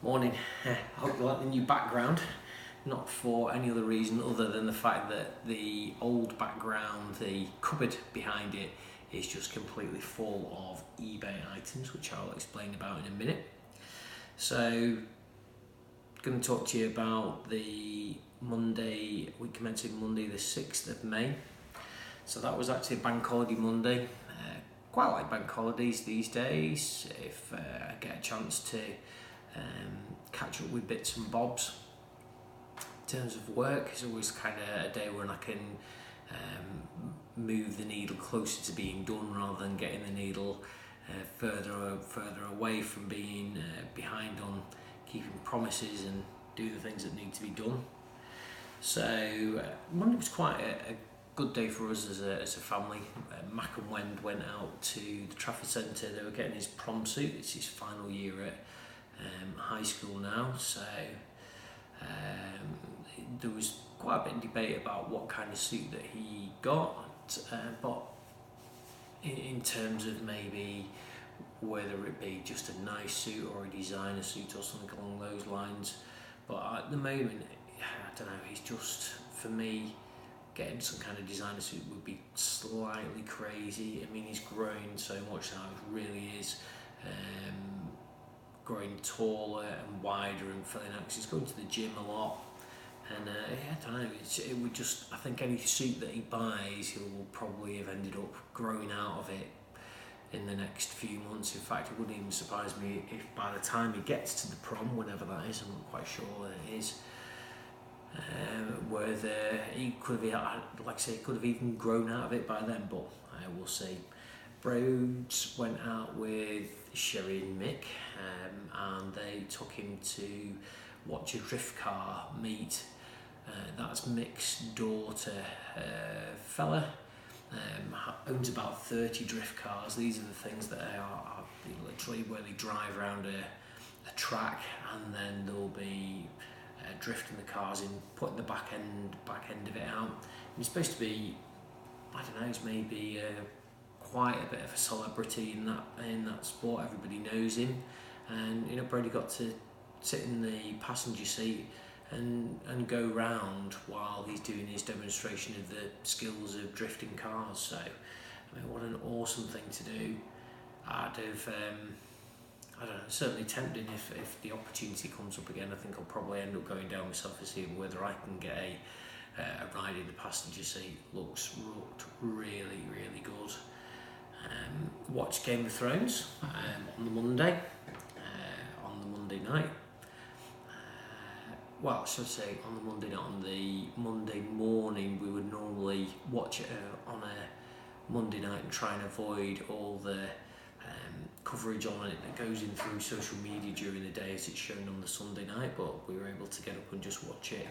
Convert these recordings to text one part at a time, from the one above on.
Morning. I hope you like the new background. Not for any other reason other than the fact that the old background, the cupboard behind it, is just completely full of eBay items, which I'll explain about in a minute. So, going to talk to you about the week commencing Monday the 6th of May. So that was actually a bank holiday Monday. Quite like bank holidays these days, if I get a chance to catch up with bits and bobs. In terms of work, it's always kind of a day when I can move the needle closer to being done rather than getting the needle further away from being behind on keeping promises and do the things that need to be done. So Monday was quite a good day for us as a family. Mac and Wend went out to the Trafford Centre. They were getting his prom suit. It's his final year at high school now, so there was quite a bit of debate about what kind of suit that he got, but in terms of maybe whether it be just a nice suit or a designer suit or something along those lines. But at the moment, I don't know, he's just, for me, getting some kind of designer suit would be slightly crazy. I mean, he's grown so much now, he really is growing taller and wider and filling out, because he's going to the gym a lot. And I don't know, it would just, I think any suit that he buys, he'll probably have ended up growing out of it in the next few months. In fact, it wouldn't even surprise me if by the time he gets to the prom, whenever that is, I'm not quite sure when it is, whether he could have, like I say, could have even grown out of it by then, but I will see. Broads went out with Sherry and Mick, and they took him to watch a drift car meet. That's Mick's daughter, fella, owns about 30 drift cars. These are the things that are literally where they drive around a track, and then they'll be drifting the cars in, putting the back end of it out. And he's supposed to be, I don't know, he's maybe quite a bit of a celebrity in that sport. Everybody knows him, and Brody got to sit in the passenger seat and go round while he's doing his demonstration of the skills of drifting cars. So I mean, what an awesome thing to do. I'd have I don't know, certainly tempting if the opportunity comes up again. I think I'll probably end up going down myself to see whether I can get a ride in the passenger seat. Looked really, really good. Watched Game of Thrones on the Monday night. Well, I should say on the Monday night. On the Monday morning, we would normally watch it on a Monday night and try and avoid all the coverage on it that goes in through social media during the day as it's shown on the Sunday night, but we were able to get up and just watch it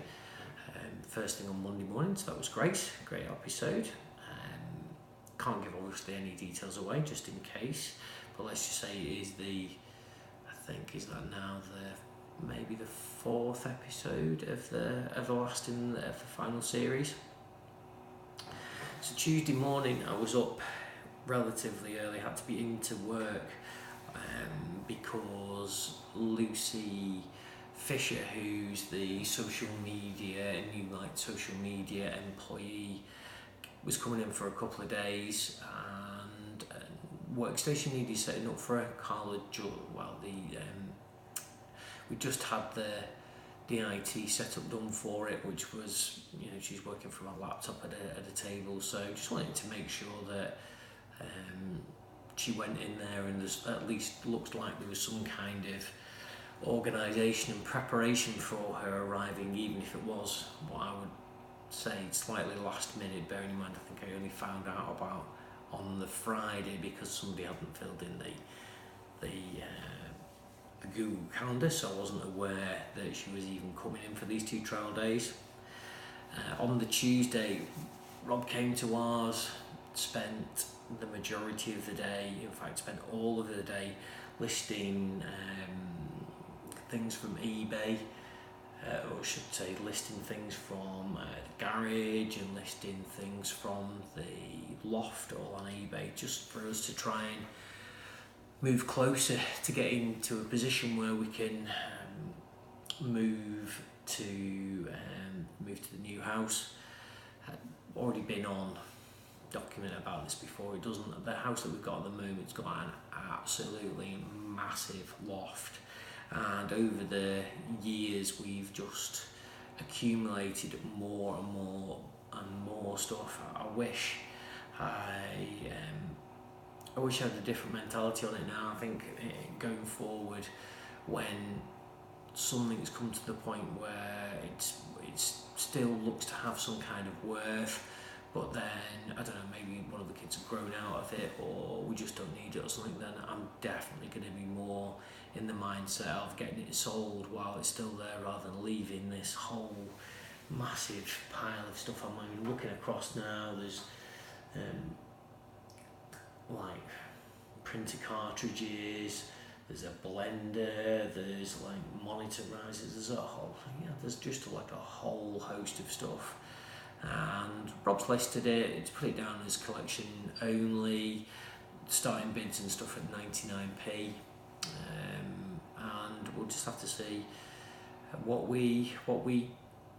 first thing on Monday morning, so that was great episode. Can't give obviously any details away just in case, but let's just say it is is that now maybe the 4th episode of the last in the final series. So Tuesday morning I was up relatively early, had to be into work because Lucy Fisher, who's the social media employee, was coming in for a couple of days, and workstation needed setting up for her. Carla, we just had the IT setup done for it, which was, she's working from a laptop at a table, so just wanted to make sure that she went in there and there's at least looked like there was some kind of organisation and preparation for her arriving, even if it was what I would say slightly last minute, bearing in mind I think I only found out about on the Friday because somebody hadn't filled in the Google Calendar, so I wasn't aware that she was even coming in for these 2 trial days. On the Tuesday, Rob came to ours, spent the majority of the day, in fact spent all of the day listing things from eBay, or I should say listing things from the garage and listing things from the loft all on eBay, just for us to try and move closer to getting to a position where we can move to the new house. I've already been on document about this before. It doesn't. The house that we've got at the moment, it's got an absolutely massive loft, and over the years we've just accumulated more and more and more stuff. I wish I had a different mentality on it now. I think going forward, when something's come to the point where it still looks to have some kind of worth, but then, I don't know, maybe one of the kids have grown out of it, or we just don't need it or something, then I'm definitely going to be more in the mindset of getting it sold while it's still there, rather than leaving this whole massive pile of stuff. I'm looking across now, there's like printer cartridges, there's a blender, there's like monitor risers, there's just like a whole host of stuff. And Rob's listed it, it's put it down as collection only, starting bids and stuff at 99p, and we'll just have to see what we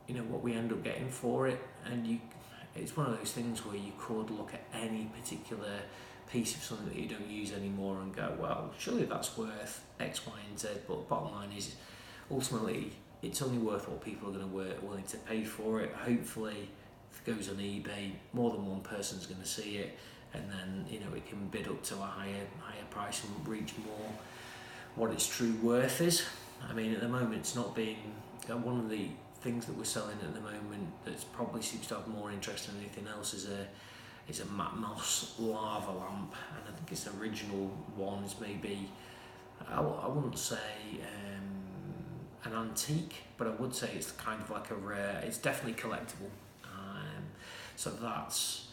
end up getting for it. And it's one of those things where you could look at any particular piece of something that you don't use anymore and go, well, surely that's worth X, Y and Z, but bottom line is ultimately it's only worth what people are going to willing to pay for it. Hopefully if it goes on eBay, more than one person's going to see it, and then it can bid up to a higher price and reach more what its true worth is. I mean, at the moment it's not being one of the things that we're selling at the moment that probably seems to have more interest than anything else is a Matmos lava lamp, and I think its original one is maybe, I wouldn't say an antique, but I would say it's kind of like a rare, it's definitely collectible. So that's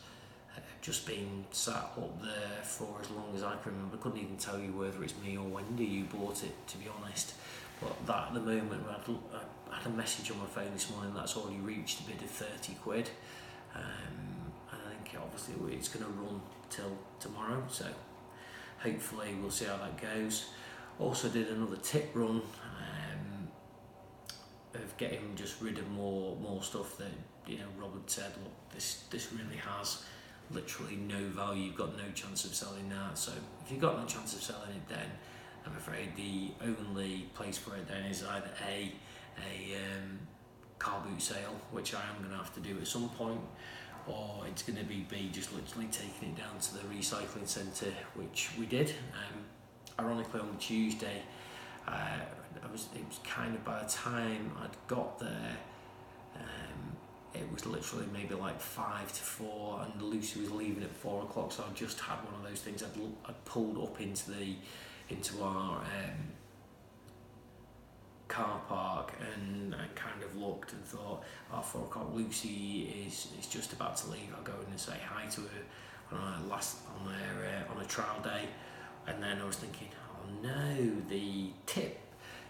just been sat up there for as long as I can remember. I couldn't even tell you whether it's me or Wendy you bought it, to be honest. But that at the moment, I had a message on my phone this morning that's already reached a bid of 30 quid. And I think obviously it's going to run till tomorrow, so hopefully we'll see how that goes. Also did another tip run of getting just rid of more stuff that Robert said, look, this really has literally no value, you've got no chance of selling that. So if you've got no chance of selling it, then I'm afraid the only place for it then is either a car boot sale, which I am going to have to do at some point, or it's going to be B, just literally taking it down to the recycling centre, which we did. Ironically, on Tuesday, it was kind of, by the time I'd got there, it was literally maybe like 5 to 4, and Lucy was leaving at 4 o'clock. So I just had one of those things. I'd pulled up into our car park and kind of looked and thought, 4 o'clock, Lucy is just about to leave. I'll go in and say hi to her on a trial day. And then I was thinking, oh no, the tip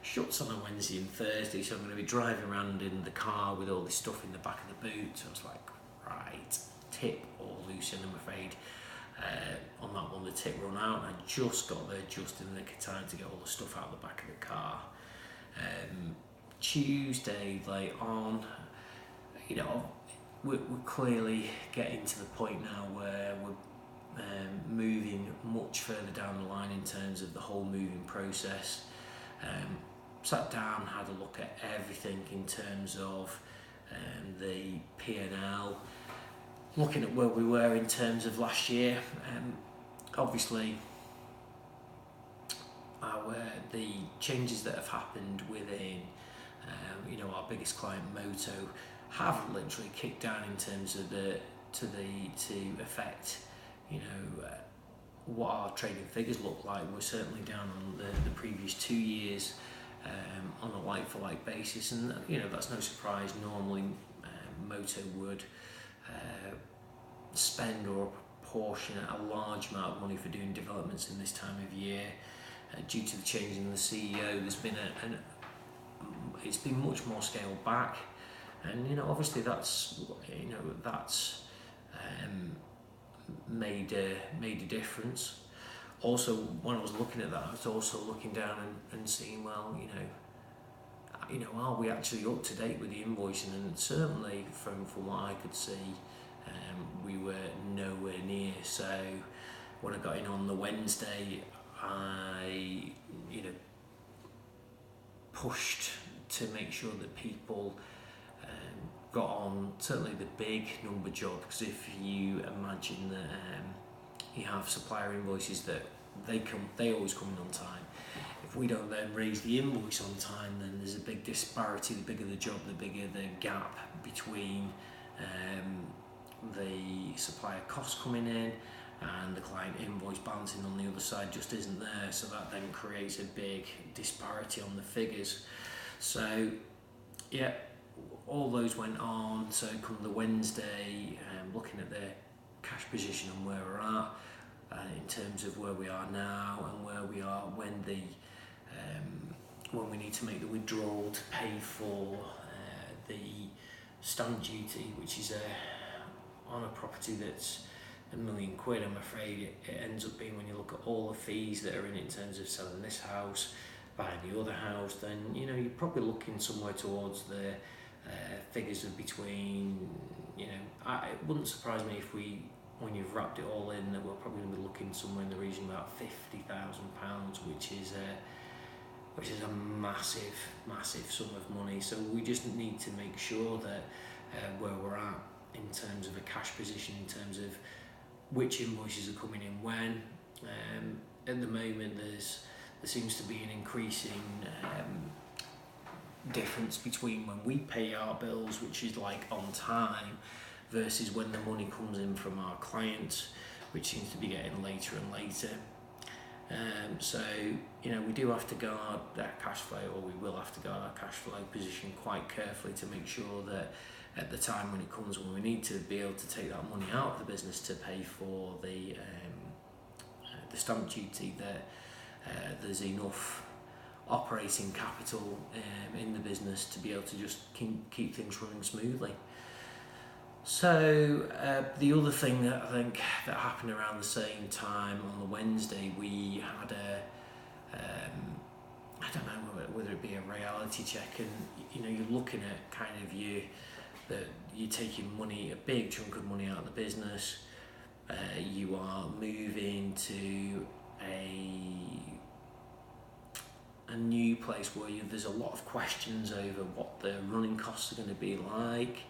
shuts on a Wednesday and Thursday, so I'm going to be driving around in the car with all this stuff in the back of the boot. So I was like, right, tip or Lucy, and I'm afraid on that one the tip run out. I just got there just in the nick of time to get all the stuff out of the back of the car. Tuesday late on, we're clearly getting to the point now where we're moving much further down the line in terms of the whole moving process. Sat down, had a look at everything in terms of the P&L, looking at where we were in terms of last year. Obviously, the changes that have happened within our biggest client, Moto, have literally kicked down in terms of to affect what our trading figures look like. We're certainly down on the previous 2 years on a like-for-like basis, and that's no surprise. Normally Moto would spend or proportionate a large amount of money for doing developments in this time of year. Due to the change in the CEO, there's been it's been much more scaled back, and obviously that's made a difference. also when I was looking at that, I was also looking down and seeing, well, are we actually up to date with the invoicing? And certainly from what I could see, we were nowhere near. So when I got in on the Wednesday, I pushed to make sure that people got on certainly the big number job, because if you imagine that you have supplier invoices that they always come in on time. If we don't then raise the invoice on time, then there's a big disparity. The bigger the job, the bigger the gap between the supplier costs coming in and the client invoice balancing on the other side just isn't there. So that then creates a big disparity on the figures. So yeah, all those went on. So come the Wednesday, looking at the cash position and where we're at in terms of where we are now and where we are when we need to make the withdrawal to pay for the stamp duty, which is on a property that's £1 million. I'm afraid it ends up being, when you look at all the fees that are in terms of selling this house, buying the other house, then you're probably looking somewhere towards the figures of between, it wouldn't surprise me if when you've wrapped it all in, that we're probably going to be looking somewhere in the region of about £50,000, which is a massive sum of money. So we just need to make sure that where we're at in terms of a cash position, in terms of which invoices are coming in when. At the moment, there seems to be an increasing difference between when we pay our bills, which is like on time, versus when the money comes in from our clients, which seems to be getting later and later. So we do have to guard that cash flow, or we will have to guard our cash flow position quite carefully to make sure that at the time when it comes, when we need to be able to take that money out of the business to pay for the stamp duty, that there's enough operating capital in the business to be able to just keep things running smoothly. So the other thing that I think that happened around the same time on the Wednesday, we had I don't know whether it be a reality check, and you're looking at kind of that you're taking money, a big chunk of money out of the business. You are moving to a new place where there's a lot of questions over what the running costs are going to be like.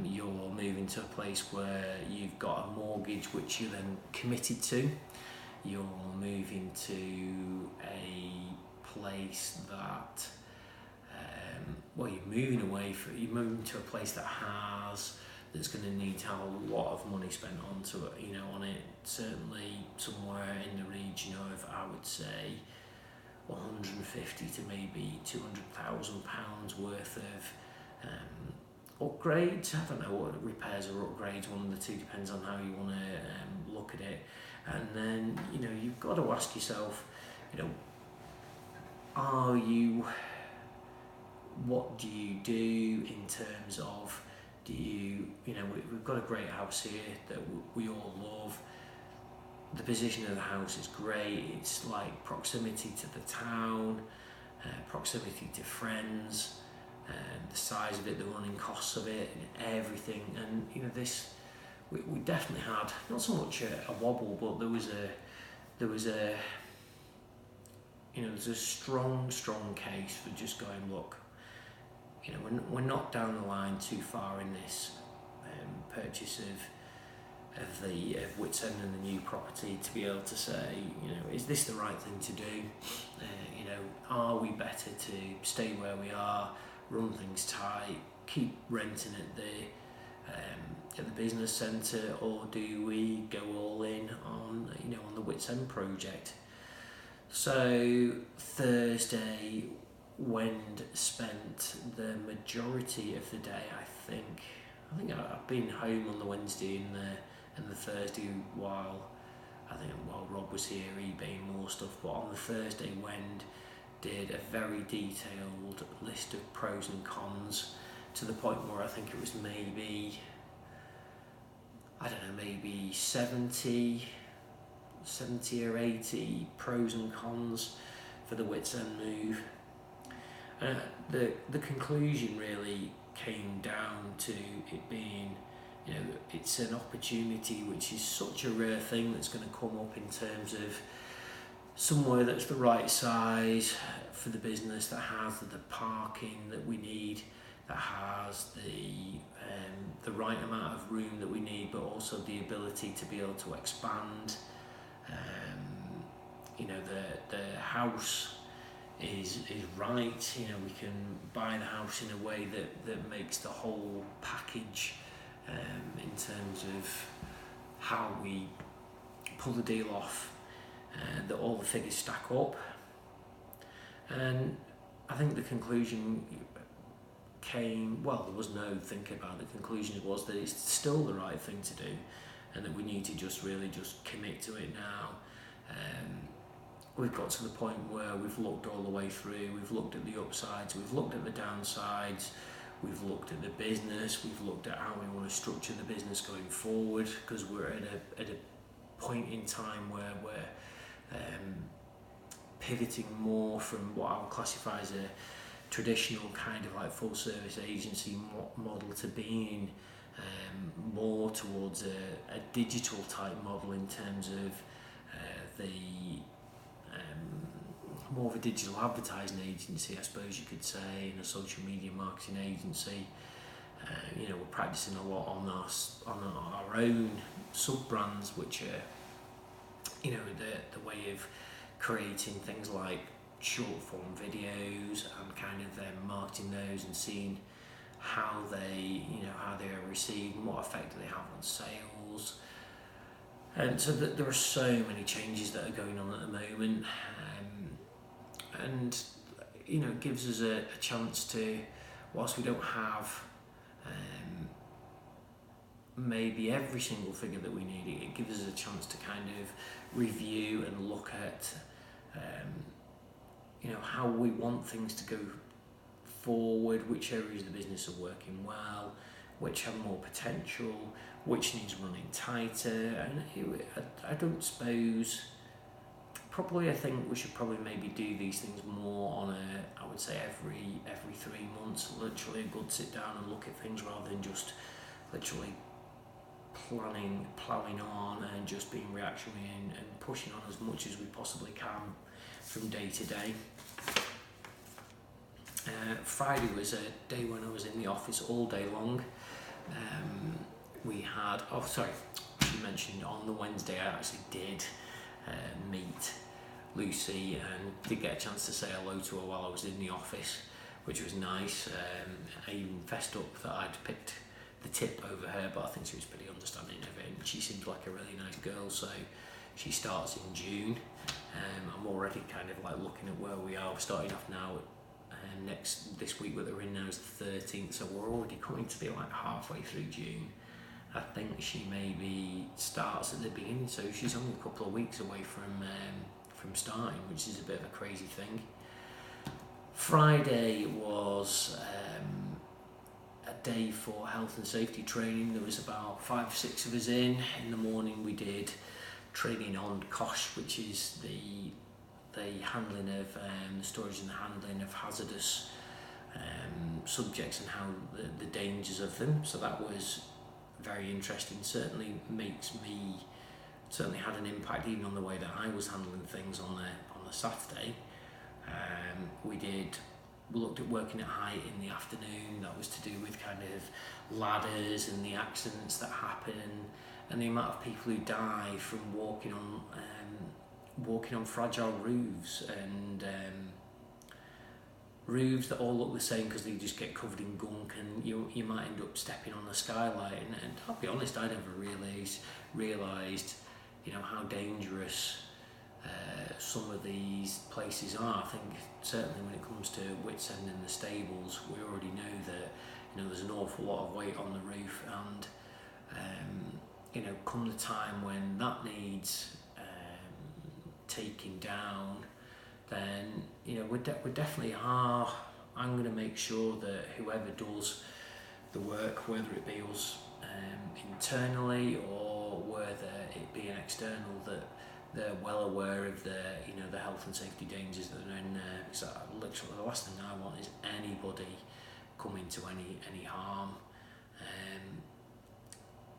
You're moving to a place where you've got a mortgage which you're then committed to. You're moving to a place that you're moving to a place that's going to need to have a lot of money spent onto it, on it. Certainly somewhere in the region of, I would say, 150 to maybe £200,000 worth of upgrades. I don't know what repairs or upgrades, one of the two, depends on how you want to look at it. And then you've got to ask yourself, what do you do in terms of, we've got a great house here that we all love. The position of the house is great. It's like proximity to the town, proximity to friends, the size of it, the running costs of it, and everything. And we definitely had not so much a wobble, but there was a strong case for just going, look, we're not down the line too far in this purchase of Wits End and the new property to be able to say, is this the right thing to do? Are we better to stay where we are, run things tight, keep renting at the business centre, or do we go all in on the Wits End project? So Thursday, Wend spent the majority of the day. I think I've been home on the Wednesday and the Thursday while Rob was here eBaying more stuff. But on the Thursday, Wend did a very detailed list of pros and cons, to the point where I think it was maybe 70 70 or 80 pros and cons for the Witsend move. The conclusion really came down to it being, it's an opportunity which is such a rare thing that's going to come up in terms of somewhere that's the right size for the business, that has the parking that we need, that has the right amount of room that we need, but also the ability to be able to expand. The house is right. We can buy the house in a way that makes the whole package, in terms of how we pull the deal off, that all the figures stack up. And I think the conclusion came, there was no thinking about it. The conclusion was that it's still the right thing to do, and that we need to just commit to it now. We've got to the point where we've looked all the way through, we've looked at the upsides, we've looked at the downsides, we've looked at the business, we've looked at how we want to structure the business going forward, because we're at a point in time where we're pivoting more from what I would classify as a traditional kind of like full service agency model to being more towards a digital type model, in terms of more of a digital advertising agency, I suppose you could say, and a social media marketing agency. We're practicing a lot on our own sub-brands, which are, the way of creating things like short form videos and kind of marketing those and seeing how they are received and what effect do they have on sales. And so there are so many changes that are going on at the moment, and it gives us a chance to, whilst we don't have maybe every single figure that we need, it gives us a chance to kind of review and look at how we want things to go forward, which areas of the business are working well, which have more potential, which needs running tighter. And I don't suppose, I think we should probably maybe do these things more on I would say every 3 months, literally a good sit down and look at things, rather than just literally ploughing on and just being reactionary and pushing on as much as we possibly can from day to day. Friday was a day when I was in the office all day long. We had, she mentioned on the Wednesday I actually did meet Lucy and did get a chance to say hello to her while I was in the office, which was nice. I even fessed up that I'd picked the tip over her, but I think she was pretty understanding of it, and she seems like a really nice girl. So she starts in June. I'm already kind of like looking at where we are. We're starting off now, this week that we're in now is the 13th, so we're already coming to be like halfway through June. I think she maybe starts at the beginning, so she's only a couple of weeks away from starting, which is a bit of a crazy thing. Friday was a day for health and safety training. There was about 5 or 6 of us in. In the morning we did training on COSH, which is the handling of the storage and the handling of hazardous subjects and how the dangers of them. So that was very interesting. Certainly had an impact even on the way that I was handling things on the Saturday. We looked at working at height in the afternoon. That was to do with kind of ladders and the accidents that happen, and the amount of people who die from walking on fragile roofs, and roofs that all look the same because they just get covered in gunk, and you might end up stepping on the skylight. And I'll be honest, I never realised how dangerous some of these places are. I think certainly when it comes to Witsend and the stables, we already know that there's an awful lot of weight on the roof, and come the time when that needs taking down, then we definitely are. I'm going to make sure that whoever does the work, whether it be us internally or whether it be an external, that they're well aware of the health and safety dangers that are in there. Because literally the last thing I want is anybody coming to any harm,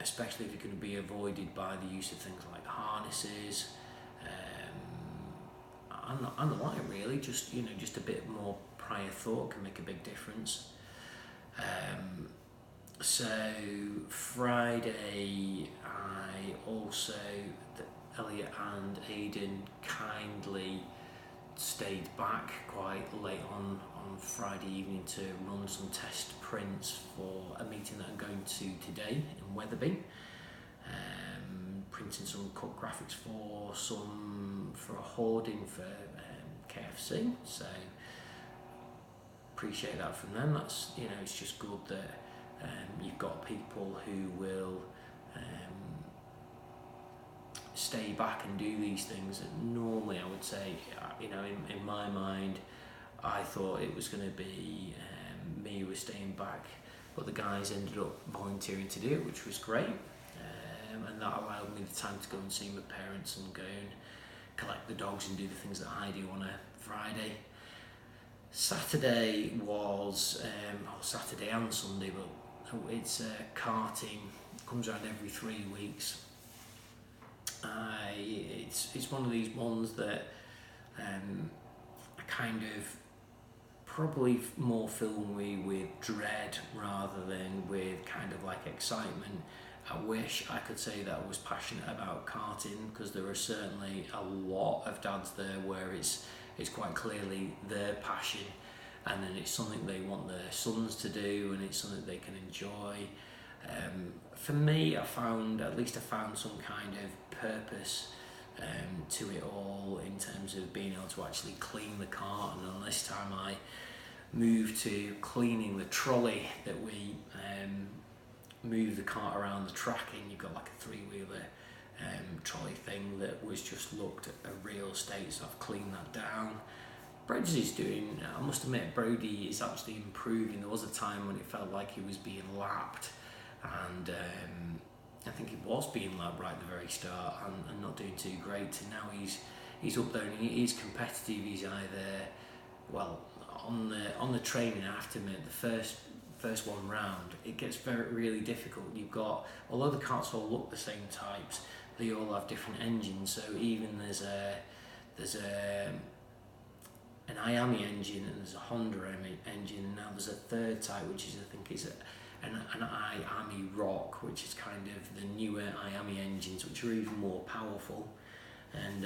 especially if it can be avoided by the use of things like harnesses, and the like. Really, just a bit more prior thought can make a big difference. So Friday, Elliot and Aidan kindly stayed back quite late on Friday evening to run some test prints for a meeting that I'm going to today in Wetherby. Printing some cut graphics for a hoarding for KFC. So appreciate that from them. That's it's just good that you've got people who will stay back and do these things. And normally, I would say, in my mind, I thought it was going to be me who was staying back, but the guys ended up volunteering to do it, which was great. And that allowed me the time to go and see my parents and go and collect the dogs and do the things that I do on a Friday. Saturday was Saturday and Sunday, but it's karting. It comes around every 3 weeks. It's one of these ones that I kind of probably more fill me with dread rather than with kind of like excitement. I wish I could say that I was passionate about karting, because there are certainly a lot of dads there where it's quite clearly their passion, and then it's something they want their sons to do, and it's something they can enjoy. For me, I found some kind of purpose to it all, in terms of being able to actually clean the cart. And then this time I moved to cleaning the trolley that we move the cart around the track in. You've got like a 3-wheeler trolley thing that was just looked at a real state, so I've cleaned that down. Brody's doing, I must admit, Brody is actually improving. There was a time when it felt like he was being lapped, and I think he was being lapped right at the very start and not doing too great. And now he's up there and he's competitive. He's either, well, on the training, I have to admit, the first one round, it gets really difficult. You've got, although the carts all look the same types, they all have different engines. So even there's an Iami engine and there's a Honda engine, and now there's a third type, which is, I think, is an Iami Rock, which is kind of the newer Iami engines, which are even more powerful. And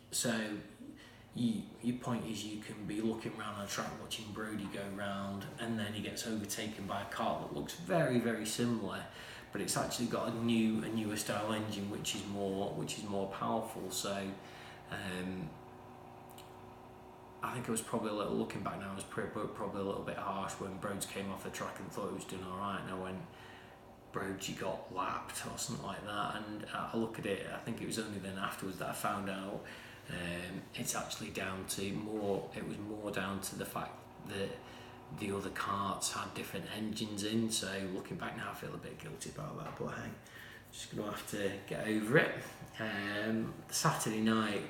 so your point is, you can be looking around the track watching Brody go round, and then he gets overtaken by a car that looks very, very similar, but it's actually got a newer style engine which is more powerful. So I think I was probably looking back now, I was probably a little bit harsh when Brodes came off the track and thought he was doing all right. Now when Brodes got lapped or something like that, and I look at it, I think it was only then afterwards that I found out it's actually down to it was more down to the fact that the other carts had different engines in. So looking back now, I feel a bit guilty about that, but hey, just going to have to get over it. Saturday night,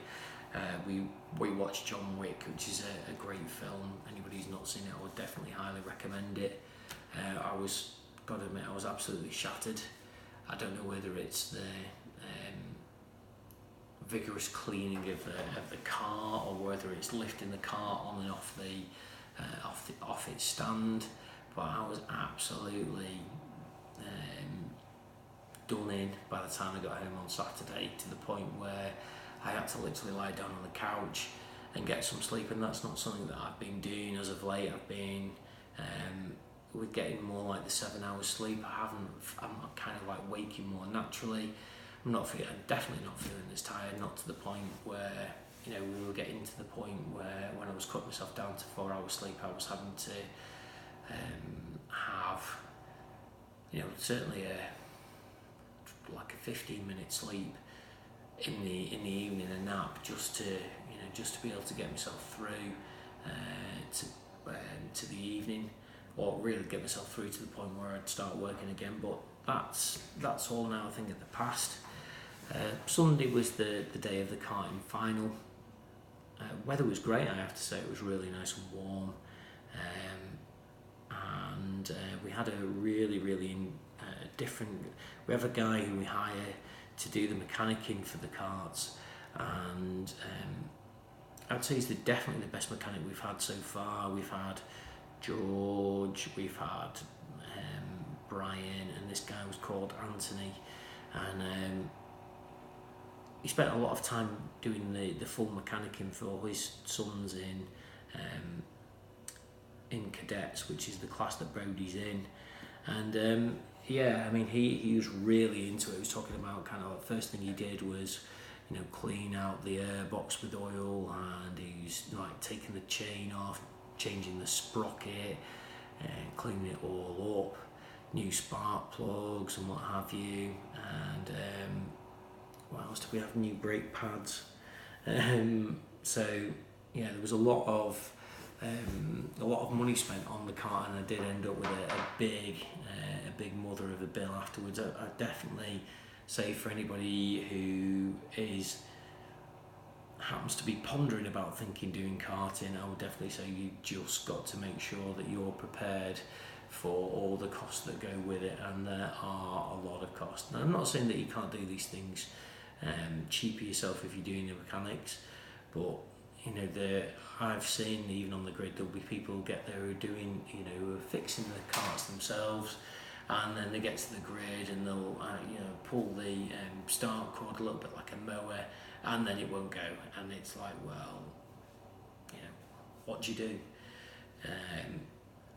we watched John Wick, which is a great film. Anybody who's not seen it, I would definitely highly recommend it. Got to admit, I was absolutely shattered. I don't know whether it's the vigorous cleaning of the car, or whether it's lifting the car on and off its stand, but I was absolutely done in by the time I got home on Saturday, to the point where I had to literally lie down on the couch and get some sleep, and that's not something that I've been doing as of late. I've been with getting more like the 7 hours sleep. I'm kind of like waking more naturally. I'm definitely not feeling as tired, not to the point where, we were getting to the point where when I was cutting myself down to 4 hours sleep, I was having to have, certainly a 15-minute sleep in the evening, a nap, just to be able to get myself through to the evening, or really get myself through to the point where I'd start working again. But that's all now a thing of the past. Sunday was the day of the karting final. Weather was great, I have to say. It was really nice and warm. And we had a really different... We have a guy who we hire to do the mechanicking for the karts, and I'd say he's definitely the best mechanic we've had so far. We've had George, we've had Brian, and this guy was called Anthony, and he spent a lot of time doing the full mechanicking for all his sons in cadets, which is the class that Brody's in. And yeah, I mean, he was really into it. He was talking about kind of, first thing he did was, you know, clean out the airbox with oil, and he's like taking the chain off, changing the sprocket, and cleaning it all up, new spark plugs and what have you. And what else did we have? New brake pads. So yeah, there was a lot of money spent on the car, and I did end up with a big mother of a bill afterwards. I definitely say, for anybody who happens to be pondering about doing karting, I would definitely say you just got to make sure that you're prepared for all the costs that go with it, and there are a lot of costs. Now, I'm not saying that you can't do these things cheaper yourself if you're doing the mechanics, but you know, I've seen even on the grid there'll be people who get there who are doing, you know, who are fixing the karts themselves, and then they get to the grid and they'll you know, pull the start cord a little bit like a mower, and then it won't go, and it's like, well, you know, what do you do?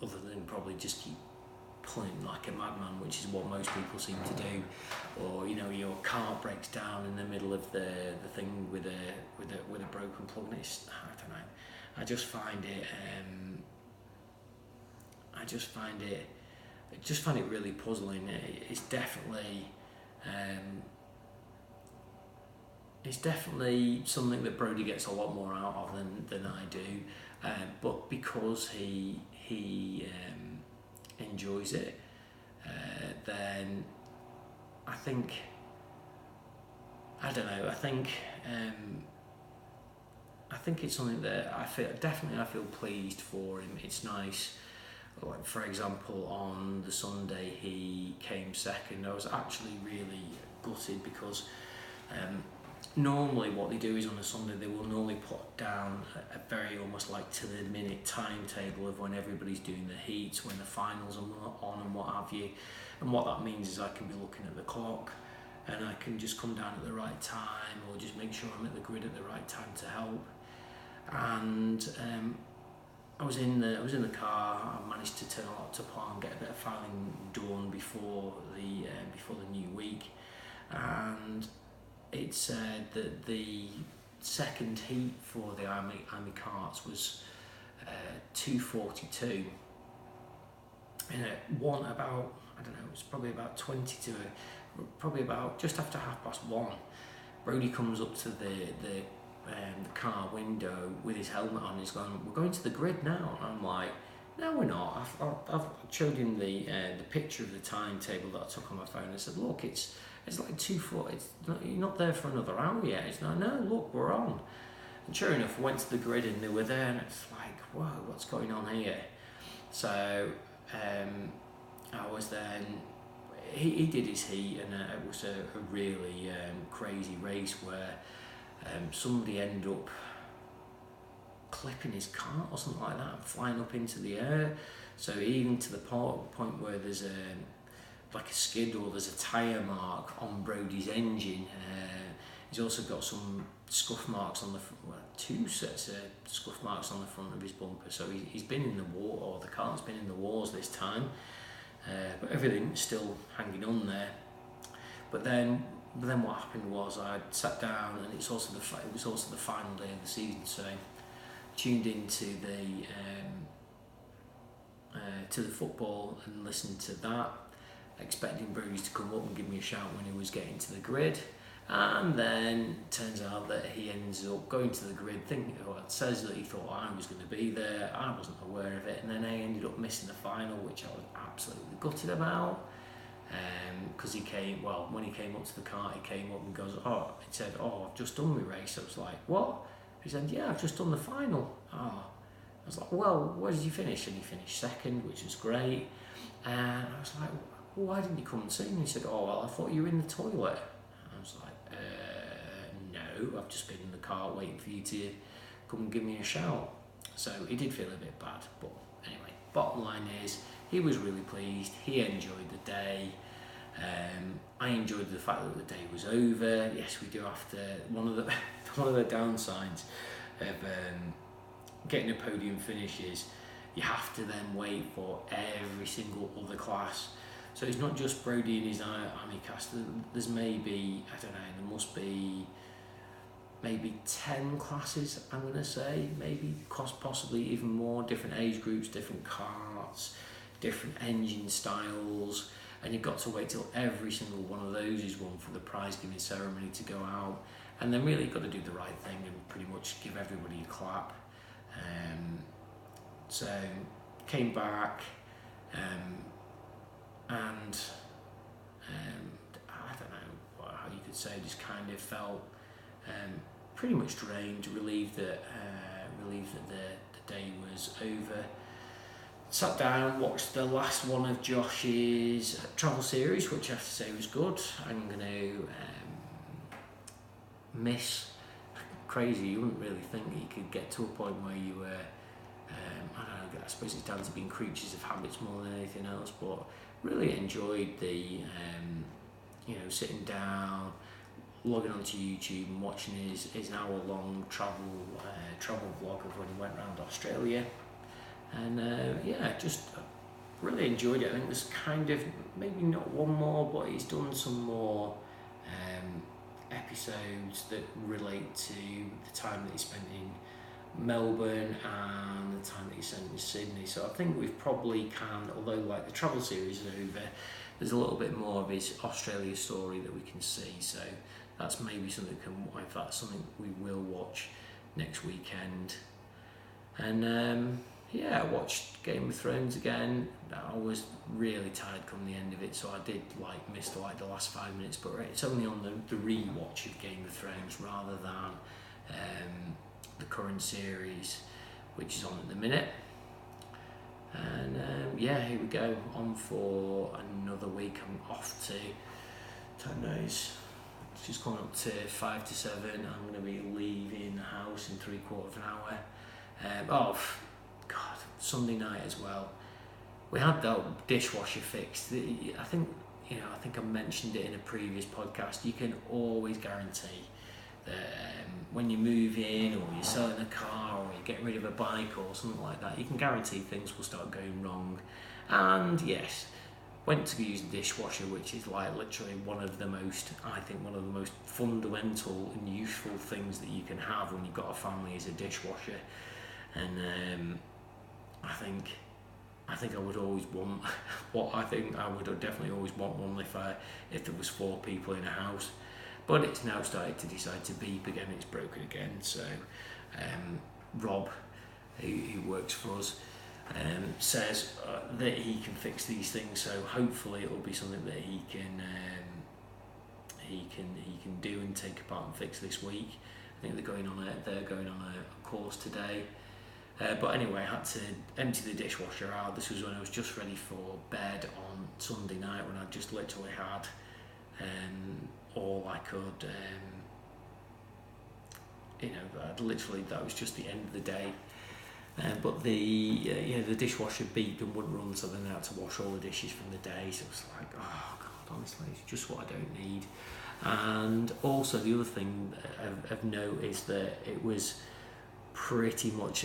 Other than probably just keep pulling like a madman, which is what most people seem to do. Or, you know, your car breaks down in the middle of the thing with a broken plug, and it's, I don't know, I just find it really puzzling. It's definitely something that Brody gets a lot more out of than I do, but because he enjoys it, then I think, I don't know, I think it's something that I feel pleased for him. It's nice. Like, for example, on the Sunday he came second. I was actually really gutted because normally what they do is on a Sunday they will normally put down a very almost like to the minute timetable of when everybody's doing the heats, when the finals are on and what have you. And what that means is I can be looking at the clock and I can just come down at the right time, or just make sure I'm at the grid at the right time to help. And I was in the car. I managed to turn a laptop on, get a bit of filing done before the new week, and it said that the second heat for the Army karts was 2:42, and it won about, I don't know, it was probably about 20 to probably about just after 1:30. Brody comes up to the car window with his helmet on. He's going, "We're going to the grid now." And I'm like, "No, we're not." I've showed him the picture of the timetable that I took on my phone. I said, "Look, it's like 2:40. You're not there for another hour yet." He's like, "No, look, we're on." And sure enough, I went to the grid and they were there, and it's like, whoa, what's going on here? So I was then. He did his heat, and it was a really crazy race where somebody ended up clipping his car or something like that, flying up into the air. So even to the point where there's like a skid, or there's a tyre mark on Brody's engine. He's also got some scuff marks on two sets of scuff marks on the front of his bumper. So he's been in the war, or the car's been in the wars this time. But everything's still hanging on there. But then what happened was I sat down, and it was also the final day of the season, so I tuned into the football and listened to that, expecting Brody to come up and give me a shout when he was getting to the grid. And then turns out that he ends up going to the grid, thinking, it says that he thought I was going to be there. I wasn't aware of it, and then I ended up missing the final, which I was absolutely gutted about. because when he came up to the car, he came up and he said, I've just done my race. I was like, what? He said, yeah, I've just done the final. I was like, well, where did you finish? And he finished second, which was great. And I was like, well, why didn't you come and see me? He said, I thought you were in the toilet. I was like, no, I've just been in the car waiting for you to come and give me a shout. So he did feel a bit bad, but anyway, bottom line is, he was really pleased, he enjoyed the day. I enjoyed the fact that the day was over. Yes, we do have to, one of the downsides of getting a podium finish is you have to then wait for every single other class. So it's not just Brody and his Army cast. There's maybe, I don't know, there must be maybe 10 classes, I'm going to say, maybe possibly even more, different age groups, different karts, different engine styles, and you've got to wait till every single one of those is won for the prize giving ceremony to go out. And then really got to do the right thing and pretty much give everybody a clap. So came back, and I don't know how you could say, just kind of felt pretty much drained, relieved that the day was over. Sat down, watched the last one of Josh's travel series, which I have to say was good. I'm going to miss. Crazy, you wouldn't really think that you could get to a point where you were, I don't know, I suppose it's down to being creatures of habits more than anything else, but really enjoyed the, sitting down, logging onto YouTube and watching his hour-long travel vlog of when he went around Australia. And just really enjoyed it. I think there's kind of, maybe not one more, but he's done some more episodes that relate to the time that he spent in Melbourne and the time that he spent in Sydney. So I think we've probably although like the travel series is over, there's a little bit more of his Australia story that we can see. So that's maybe something something we will watch next weekend. And I watched Game of Thrones again. I was really tired come the end of it, so I did miss the last 5 minutes, but it's only on the re-watch of Game of Thrones rather than the current series, which is on at the minute. And here we go, on for another week. I'm off to 10 days. It's just coming up to 5 to 7. I'm going to be leaving the house in 3/4 of an hour. God, Sunday night as well. We had that dishwasher fixed. I think I mentioned it in a previous podcast. You can always guarantee that when you move in, or you're selling a car, or you're getting rid of a bike or something like that, you can guarantee things will start going wrong. And yes, went to use the dishwasher, which is literally one of the most fundamental and useful things that you can have when you've got a family, is a dishwasher. And I think I would always want I would definitely always want one if there was 4 people in a house. But it's now started to decide to beep again. It's broken again. So Rob, who works for us, says that he can fix these things. So hopefully it will be something that he can do and take apart and fix this week. I think they're going on a course today. But anyway, I had to empty the dishwasher out. This was when I was just ready for bed on Sunday night, when I just literally had all I could, that was just the end of the day. But the dishwasher beeped and wouldn't run, so then I had to wash all the dishes from the day. So it was like, oh God, honestly, it's just what I don't need. And also the other thing of note is that it was pretty much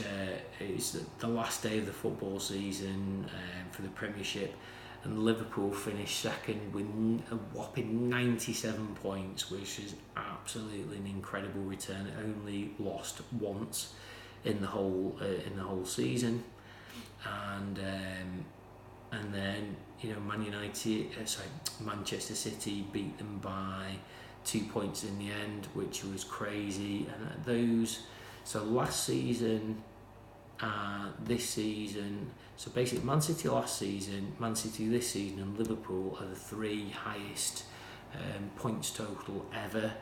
it's the last day of the football season for the Premiership, and Liverpool finished second with a whopping 97 points, which is absolutely an incredible return. It only lost once in the whole season, and then Manchester City beat them by 2 points in the end, which was crazy. And so last season, this season, so basically Man City last season, Man City this season and Liverpool are the 3 highest points total ever,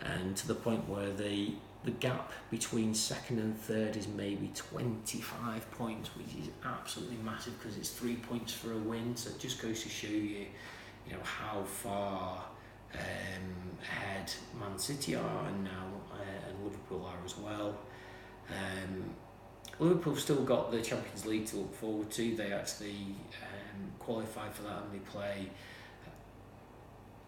and to the point where the gap between second and third is maybe 25 points, which is absolutely massive because it's 3 points for a win. So it just goes to show you, how far ahead Man City are, and now and Liverpool are as well. Liverpool still got the Champions League to look forward to. They actually qualified for that, and they play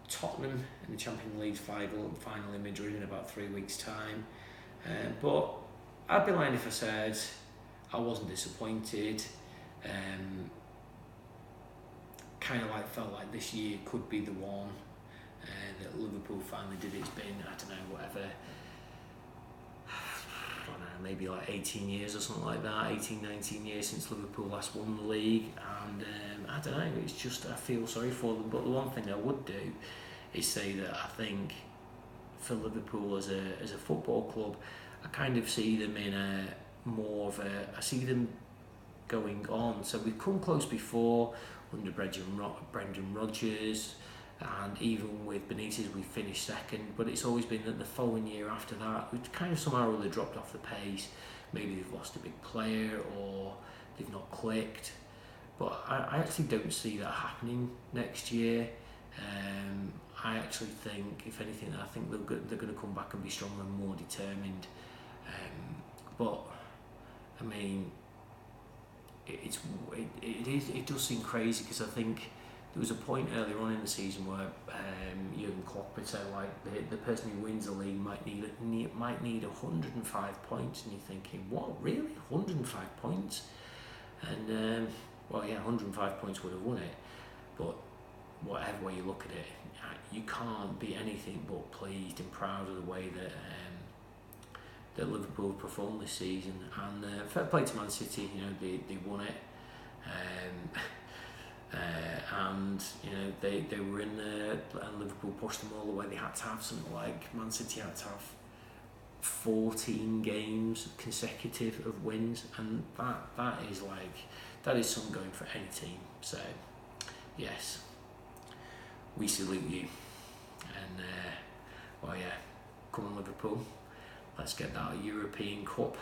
Tottenham in the Champions League final in Madrid in about 3 weeks' time. But I'd be lying if I said I wasn't disappointed. Kind of felt like this year could be the one that Liverpool finally did. It's been, I don't know, whatever, I don't know, maybe 18 years or something like that, 18, 19 years since Liverpool last won the league, and I don't know, it's just, I feel sorry for them. But the one thing I would do is say that I think for Liverpool as a football club, I kind of see them in a more of a, I see them going on. So we've come close before under Brendan Rodgers, and even with Benitez we finished second, but it's always been that the following year after that we've kind of somehow really dropped off the pace. Maybe they've lost a big player or they've not clicked, but I actually don't see that happening next year. I actually think, if anything, I think they're going to come back and be stronger and more determined. But I mean, it does seem crazy, because I think there was a point earlier on in the season where Jurgen Klopp had said the person who wins the league might need 105 points, and you're thinking, what, really, 105 points? And 105 points would have won it, but whatever way you look at it, you can't be anything but pleased and proud of the way that that Liverpool performed this season. And fair play to Man City, they won it, and they were in there, and Liverpool pushed them all the way. They had to have something like, Man City had to have 14 games consecutive of wins, and that is something going for any team. So yes, we salute you, and come on Liverpool, let's get that European Cup,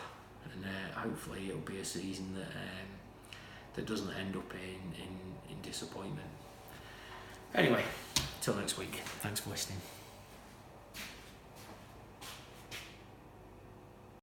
and hopefully it'll be a season that doesn't end up in disappointment. Anyway, till next week, thanks for listening.